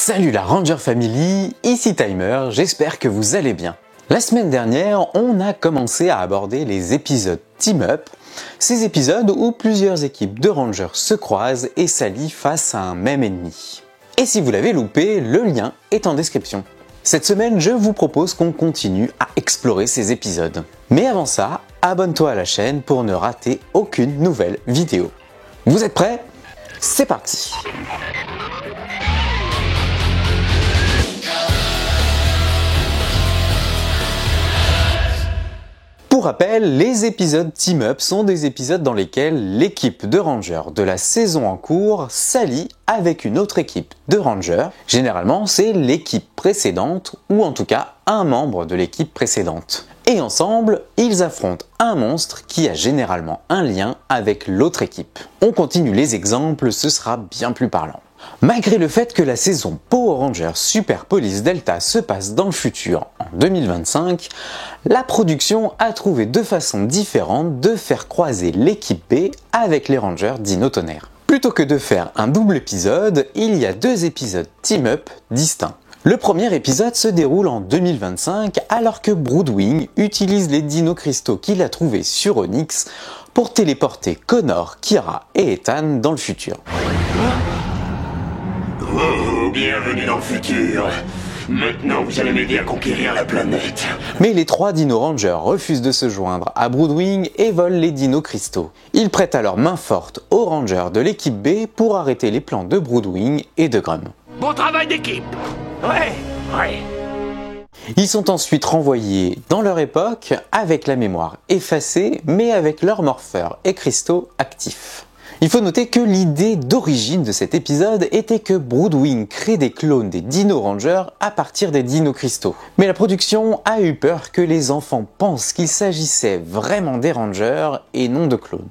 Salut la Ranger Family, ici Timer, j'espère que vous allez bien. La semaine dernière, on a commencé à aborder les épisodes Team Up, ces épisodes où plusieurs équipes de Rangers se croisent et s'allient face à un même ennemi. Et si vous l'avez loupé, le lien est en description. Cette semaine, je vous propose qu'on continue à explorer ces épisodes. Mais avant ça, abonne-toi à la chaîne pour ne rater aucune nouvelle vidéo. Vous êtes prêts ? C'est parti! Pour rappel, les épisodes Team Up sont des épisodes dans lesquels l'équipe de Rangers de la saison en cours s'allie avec une autre équipe de Rangers. Généralement, c'est l'équipe précédente ou en tout cas un membre de l'équipe précédente. Et ensemble, ils affrontent un monstre qui a généralement un lien avec l'autre équipe. On continue les exemples, ce sera bien plus parlant. Malgré le fait que la saison Power Rangers Super Police Delta se passe dans le futur en 2025, la production a trouvé deux façons différentes de faire croiser l'équipe B avec les Rangers Dino Tonnerre. Plutôt que de faire un double épisode, il y a deux épisodes Team Up distincts. Le premier épisode se déroule en 2025 alors que Broodwing utilise les dinos cristaux qu'il a trouvés sur Onyx pour téléporter Connor, Kira et Ethan dans le futur. Oh, bienvenue dans le futur. Maintenant, vous allez m'aider à conquérir la planète. Mais les trois Dino Rangers refusent de se joindre à Broodwing et volent les dinos cristaux. Ils prêtent alors main forte aux Rangers de l'équipe B pour arrêter les plans de Broodwing et de Grum. Bon travail d'équipe. Ouais. Ils sont ensuite renvoyés dans leur époque avec la mémoire effacée, mais avec leurs morpheurs et cristaux actifs. Il faut noter que l'idée d'origine de cet épisode était que Broodwing crée des clones des Dino Rangers à partir des Dino Cristaux. Mais la production a eu peur que les enfants pensent qu'il s'agissait vraiment des Rangers et non de clones.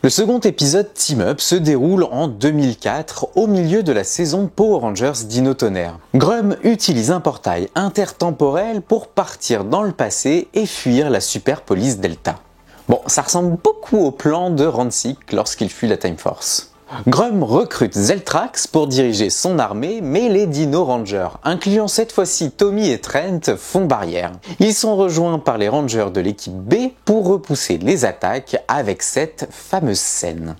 Le second épisode Team Up se déroule en 2004 au milieu de la saison Power Rangers Dino Tonnerre. Grum utilise un portail intertemporel pour partir dans le passé et fuir la Super Police Delta. Bon, ça ressemble beaucoup au plan de Ransik lorsqu'il fuit la Time Force. Grum recrute Zeltrax pour diriger son armée, mais les Dino Rangers, incluant cette fois-ci Tommy et Trent, font barrière. Ils sont rejoints par les Rangers de l'équipe B pour repousser les attaques avec cette fameuse scène.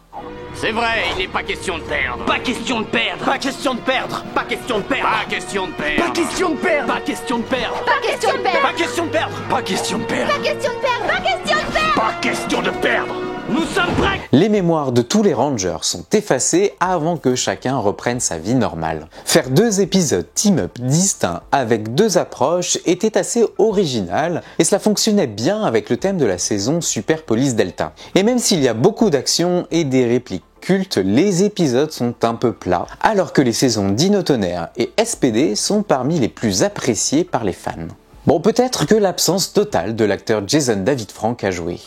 C'est vrai, il n'est pas question de perdre. Pas question de perdre. Pas question de perdre. Pas question de perdre. Pas question de perdre. Pas question de perdre. Pas question de perdre. Pas question de perdre. Pas question de perdre. Pas question de perdre. Pas question de perdre. Pas question de perdre. Pas question de perdre. Nous sommes prêts. Les mémoires de tous les Rangers sont effacées avant que chacun reprenne sa vie normale. Faire deux épisodes Team Up distincts avec deux approches était assez original et cela fonctionnait bien avec le thème de la saison Super Police Delta. Et même s'il y a beaucoup d'action et des répliques cultes, les épisodes sont un peu plats, alors que les saisons Dino Tonnerre et SPD sont parmi les plus appréciées par les fans. Bon, peut-être que l'absence totale de l'acteur Jason David Frank a joué.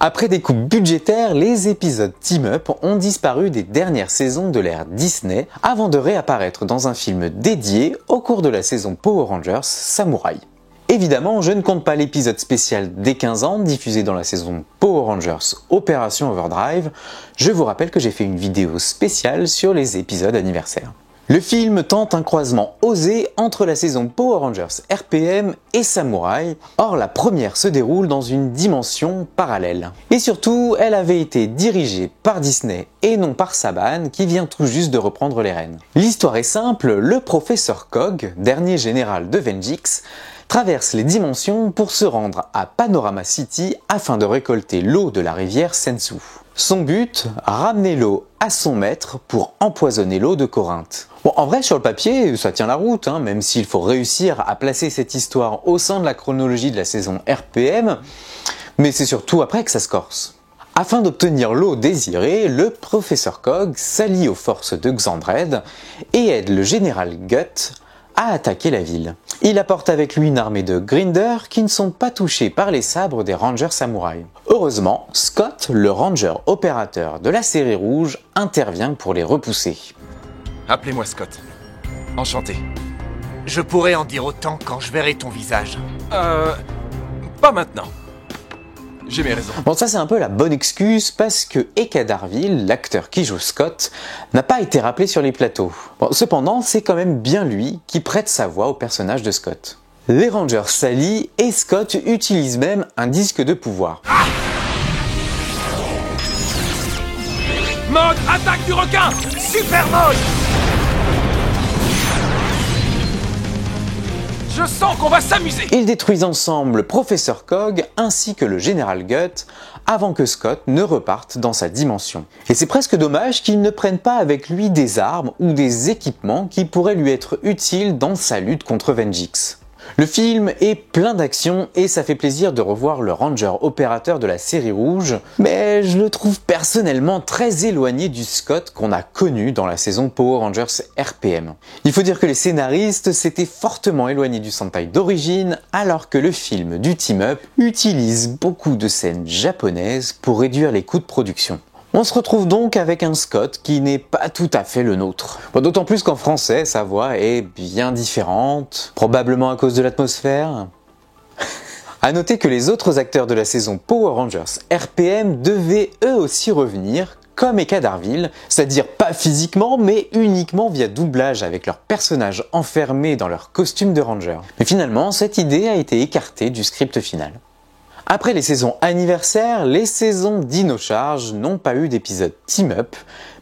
Après des coupes budgétaires, les épisodes Team Up ont disparu des dernières saisons de l'ère Disney avant de réapparaître dans un film dédié au cours de la saison Power Rangers Samurai. Évidemment, je ne compte pas l'épisode spécial des 15 ans diffusé dans la saison Power Rangers Opération Overdrive. Je vous rappelle que j'ai fait une vidéo spéciale sur les épisodes anniversaires. Le film tente un croisement osé entre la saison Power Rangers RPM et Samurai. Or, la première se déroule dans une dimension parallèle. Et surtout, elle avait été dirigée par Disney et non par Saban qui vient tout juste de reprendre les rênes. L'histoire est simple, le professeur Cog, dernier général de Vengix, traverse les dimensions pour se rendre à Panorama City afin de récolter l'eau de la rivière Sensu. Son but, ramener l'eau à son maître pour empoisonner l'eau de Corinthe. Bon, en vrai, sur le papier, ça tient la route, même s'il faut réussir à placer cette histoire au sein de la chronologie de la saison RPM, mais c'est surtout après que ça se corse. Afin d'obtenir l'eau désirée, le professeur Cog s'allie aux forces de Xandred et aide le général Gutt à attaquer la ville. Il apporte avec lui une armée de grinders qui ne sont pas touchés par les sabres des Rangers Samouraï. Heureusement, Scott, le Ranger opérateur de la série rouge, intervient pour les repousser. Appelez-moi Scott. Enchanté. Je pourrais en dire autant quand je verrai ton visage. Pas maintenant. j'ai mes raisons. Bon, ça c'est un peu la bonne excuse parce que Eka Darville, l'acteur qui joue Scott, n'a pas été rappelé sur les plateaux. Bon, cependant, c'est quand même bien lui qui prête sa voix au personnage de Scott. Les Rangers s'allient et Scott utilise même un disque de pouvoir. Mode attaque du requin! Super mode! Je sens qu'on va s'amuser! Ils détruisent ensemble Professeur Cog ainsi que le Général Gut avant que Scott ne reparte dans sa dimension. Et c'est presque dommage qu'il ne prenne pas avec lui des armes ou des équipements qui pourraient lui être utiles dans sa lutte contre Vengix. Le film est plein d'action et ça fait plaisir de revoir le Ranger opérateur de la série rouge, mais je le trouve personnellement très éloigné du Scott qu'on a connu dans la saison Power Rangers RPM. Il faut dire que les scénaristes s'étaient fortement éloignés du Sentai d'origine, alors que le film du team-up utilise beaucoup de scènes japonaises pour réduire les coûts de production. On se retrouve donc avec un Scott qui n'est pas tout à fait le nôtre. Bon, d'autant plus qu'en français, sa voix est bien différente, probablement à cause de l'atmosphère. À noter que les autres acteurs de la saison Power Rangers RPM devaient eux aussi revenir, comme Eka Darville, c'est-à-dire pas physiquement, mais uniquement via doublage avec leurs personnages enfermés dans leur costume de Ranger. Mais finalement, cette idée a été écartée du script final. Après les saisons anniversaires, les saisons Dino Charge n'ont pas eu d'épisode team-up,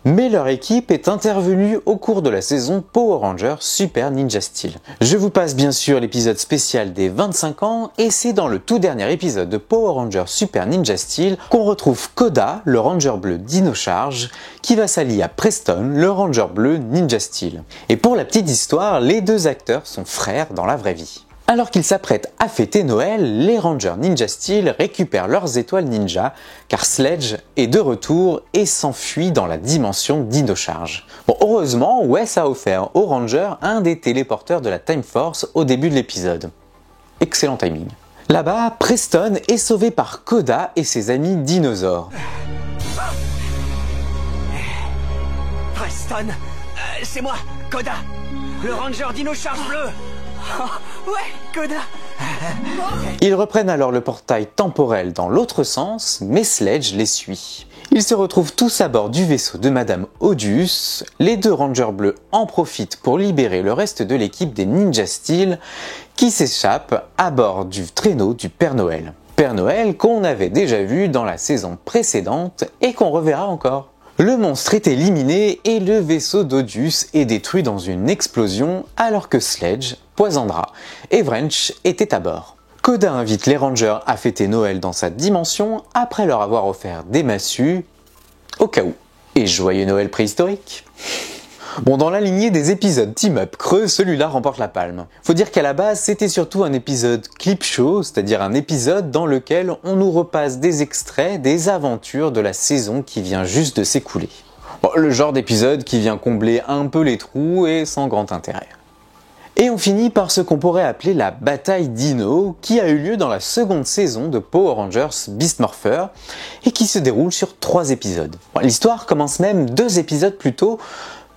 mais leur équipe est intervenue au cours de la saison Power Rangers Super Ninja Steel. Je vous passe bien sûr l'épisode spécial des 25 ans, et c'est dans le tout dernier épisode de Power Rangers Super Ninja Steel qu'on retrouve Koda, le Ranger bleu Dino Charge, qui va s'allier à Preston, le Ranger bleu Ninja Steel. Et pour la petite histoire, les deux acteurs sont frères dans la vraie vie. Alors qu'ils s'apprêtent à fêter Noël, les Rangers Ninja Steel récupèrent leurs étoiles ninja, car Sledge est de retour et s'enfuit dans la dimension Dino Charge. Bon, heureusement, Wes a offert aux Rangers un des téléporteurs de la Time Force au début de l'épisode. Excellent timing. Là-bas, Preston est sauvé par Koda et ses amis dinosaures. Preston, c'est moi, Koda, le Ranger Dino Charge bleu. Oh, ouais, Koda. Ils reprennent alors le portail temporel dans l'autre sens, mais Sledge les suit. Ils se retrouvent tous à bord du vaisseau de Madame Odious. Les deux Rangers bleus en profitent pour libérer le reste de l'équipe des Ninja Steel qui s'échappent à bord du traîneau du Père Noël. Père Noël qu'on avait déjà vu dans la saison précédente et qu'on reverra encore. Le monstre est éliminé et le vaisseau d'Odious est détruit dans une explosion alors que Sledge, Poisandra et Wrench étaient à bord. Koda invite les Rangers à fêter Noël dans sa dimension après leur avoir offert des massues, au cas où. Et joyeux Noël préhistorique. Bon, dans la lignée des épisodes team-up creux, celui-là remporte la palme. Faut dire qu'à la base, c'était surtout un épisode clip show, c'est-à-dire un épisode dans lequel on nous repasse des extraits des aventures de la saison qui vient juste de s'écouler. Bon, le genre d'épisode qui vient combler un peu les trous et sans grand intérêt. Et on finit par ce qu'on pourrait appeler la bataille Dino, qui a eu lieu dans la seconde saison de Power Rangers Beast Morpher, et qui se déroule sur 3 épisodes. Bon, l'histoire commence même 2 épisodes plus tôt,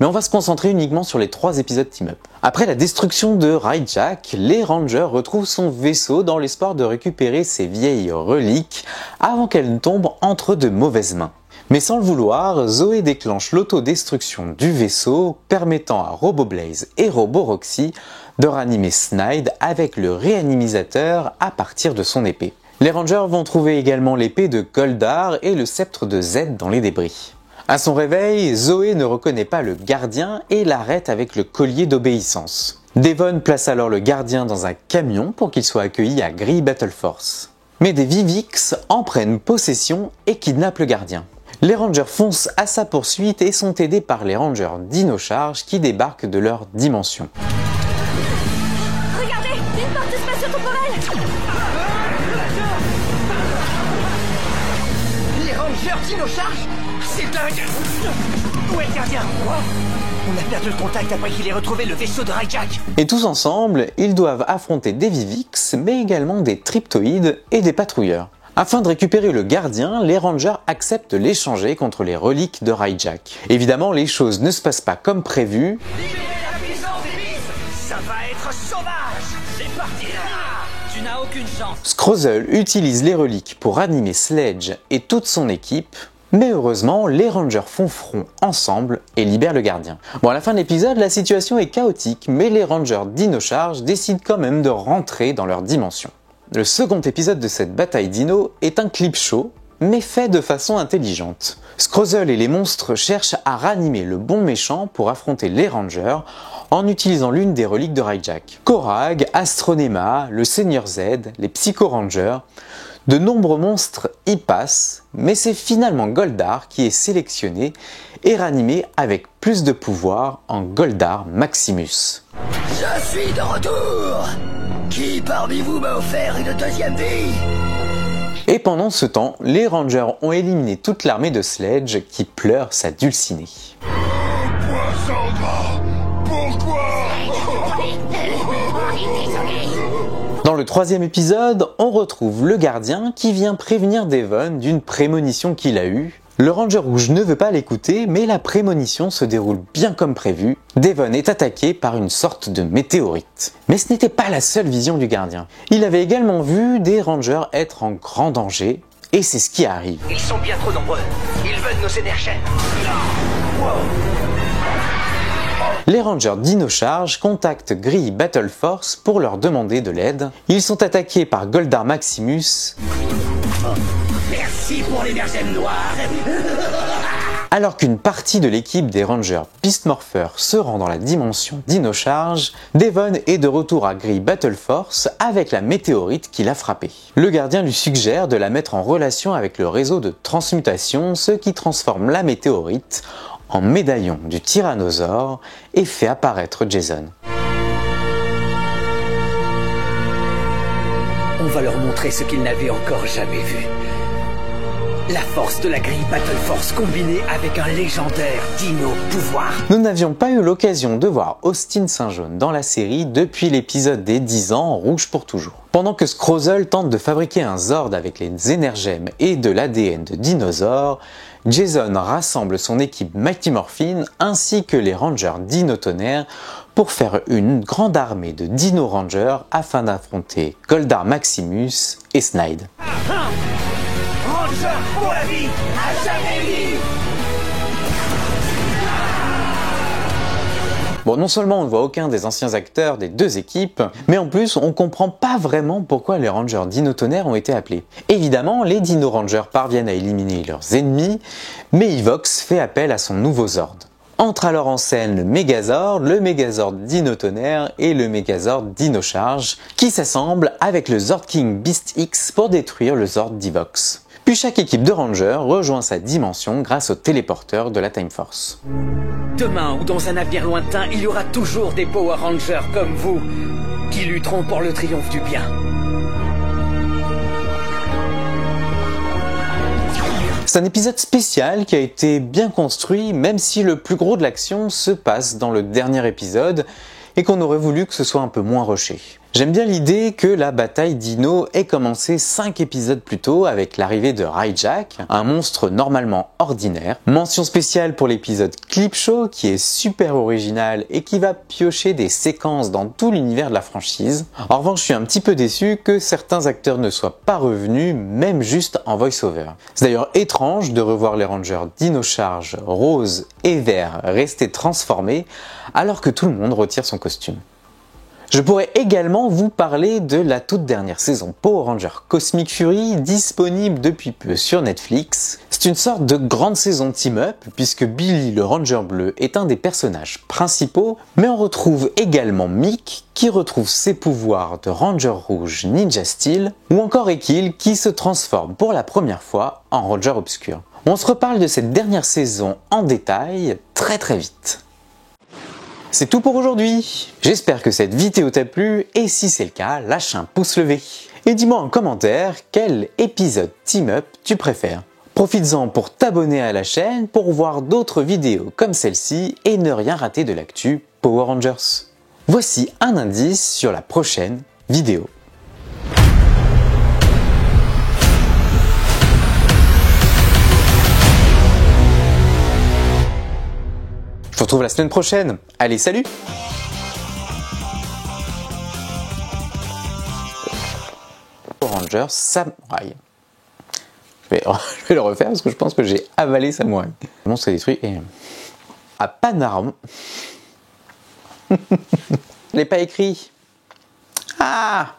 mais on va se concentrer uniquement sur les 3 épisodes team-up. Après la destruction de Rajak, les Rangers retrouvent son vaisseau dans l'espoir de récupérer ses vieilles reliques avant qu'elles ne tombent entre de mauvaises mains. Mais sans le vouloir, Zoé déclenche l'autodestruction du vaisseau, permettant à Roboblaze et Roboroxy de ranimer Snide avec le réanimisateur à partir de son épée. Les Rangers vont trouver également l'épée de Goldar et le sceptre de Z dans les débris. À son réveil, Zoé ne reconnaît pas le gardien et l'arrête avec le collier d'obéissance. Devon place alors le gardien dans un camion pour qu'il soit accueilli à Gree Battle Force. Mais des Vivix en prennent possession et kidnappent le gardien. Les Rangers foncent à sa poursuite et sont aidés par les Rangers Dino Charge qui débarquent de leur dimension. Regardez, une porte spatio-temporelle. Les Rangers Dino Charge, c'est dingue. Où est le gardien? On a perdu le contact après qu'il ait retrouvé le vaisseau de Rajak. Et tous ensemble, ils doivent affronter des Vivix, mais également des Triptoïdes et des patrouilleurs. Afin de récupérer le gardien, les Rangers acceptent de l'échanger contre les reliques de Rajak. Évidemment, les choses ne se passent pas comme prévu. Libérez la puissance des Beasts. Ça va être sauvage. C'est parti là. Tu n'as a aucune chance. Scrozzle utilise les reliques pour animer Sledge et toute son équipe, mais heureusement, les Rangers font front ensemble et libèrent le gardien. Bon, à la fin de l'épisode, la situation est chaotique, mais les Rangers Dino Charge décident quand même de rentrer dans leur dimension. Le second épisode de cette bataille dino est un clip show, mais fait de façon intelligente. Scrozzle et les monstres cherchent à ranimer le bon méchant pour affronter les Rangers en utilisant l'une des reliques de Rayjack. Korag, Astronema, le Seigneur Z, les Psycho Rangers, de nombreux monstres y passent, mais c'est finalement Goldar qui est sélectionné et ranimé avec plus de pouvoir en Goldar Maximus. Je suis de retour. Qui parmi vous m'a offert une deuxième vie? Et pendant ce temps, les Rangers ont éliminé toute l'armée de Sledge qui pleure sa dulcinée. Poisson gras, pourquoi? Dans le troisième épisode, on retrouve le gardien qui vient prévenir Devon d'une prémonition qu'il a eue. Le Ranger Rouge ne veut pas l'écouter, mais la prémonition se déroule bien comme prévu. Devon est attaqué par une sorte de météorite. Mais ce n'était pas la seule vision du gardien. Il avait également vu des Rangers être en grand danger, et c'est ce qui arrive. Ils sont bien trop nombreux. Ils veulent nos énergies. Les Rangers Dino Charge contactent Gree Battle Force pour leur demander de l'aide. Ils sont attaqués par Goldar Maximus. Merci pour les mergèmes noires. Alors qu'une partie de l'équipe des Rangers Beast Morpher se rend dans la dimension Dino Charge, Devon est de retour à Gree Battle Force avec la météorite qui l'a frappé. Le gardien lui suggère de la mettre en relation avec le réseau de transmutation, ce qui transforme la météorite en médaillon du tyrannosaure et fait apparaître Jason. On va leur montrer ce qu'ils n'avaient encore jamais vu. La force de la grille Battle Force combinée avec un légendaire dino pouvoir. Nous n'avions pas eu l'occasion de voir Austin Saint-Jaune dans la série depuis l'épisode des 10 ans Rouge pour toujours. Pendant que Scrozzle tente de fabriquer un Zord avec les énergèmes et de l'ADN de dinosaures, Jason rassemble son équipe Mighty Morphin ainsi que les Rangers Dino Tonnerre pour faire une grande armée de Dino Rangers afin d'affronter Goldar Maximus et Snide. Ranger pour la vie, à jamais libre. Bon, non seulement on ne voit aucun des anciens acteurs des deux équipes, mais en plus on comprend pas vraiment pourquoi les Rangers Dino Tonnerre ont été appelés. Évidemment, les Dino Rangers parviennent à éliminer leurs ennemis, mais Evox fait appel à son nouveau Zord. Entre alors en scène le Megazord Dino Tonnerre et le Megazord Dino Charge, qui s'assemblent avec le Zord King Beast X pour détruire le Zord d'Evox. Puis chaque équipe de Rangers rejoint sa dimension grâce au téléporteur de la Time Force. Demain ou dans un avenir lointain, il y aura toujours des Power Rangers comme vous qui lutteront pour le triomphe du bien. C'est un épisode spécial qui a été bien construit, même si le plus gros de l'action se passe dans le dernier épisode et qu'on aurait voulu que ce soit un peu moins rushé. J'aime bien l'idée que la bataille Dino ait commencé 5 épisodes plus tôt avec l'arrivée de Rayjack, un monstre normalement ordinaire. Mention spéciale pour l'épisode Clip Show qui est super original et qui va piocher des séquences dans tout l'univers de la franchise. En revanche, je suis un petit peu déçu que certains acteurs ne soient pas revenus, même juste en voice-over. C'est d'ailleurs étrange de revoir les Rangers Dino Charge, Rose et Vert rester transformés alors que tout le monde retire son costume. Je pourrais également vous parler de la toute dernière saison Power Rangers Cosmic Fury, disponible depuis peu sur Netflix. C'est une sorte de grande saison team-up, puisque Billy le Ranger bleu est un des personnages principaux, mais on retrouve également Mick, qui retrouve ses pouvoirs de Ranger rouge Ninja Steel, ou encore Ekil, qui se transforme pour la première fois en Ranger obscur. On se reparle de cette dernière saison en détail très vite. C'est tout pour aujourd'hui. J'espère que cette vidéo t'a plu et si c'est le cas, lâche un pouce levé. Et dis-moi en commentaire quel épisode Team Up tu préfères. Profites-en pour t'abonner à la chaîne pour voir d'autres vidéos comme celle-ci et ne rien rater de l'actu Power Rangers. Voici un indice sur la prochaine vidéo. Je vous retrouve la semaine prochaine. Allez, salut! Rangers Samurai. Je vais le refaire parce que je pense que j'ai avalé Samurai. Le monstre est détruit et... à Panarm... je l'ai pas écrit. Ah,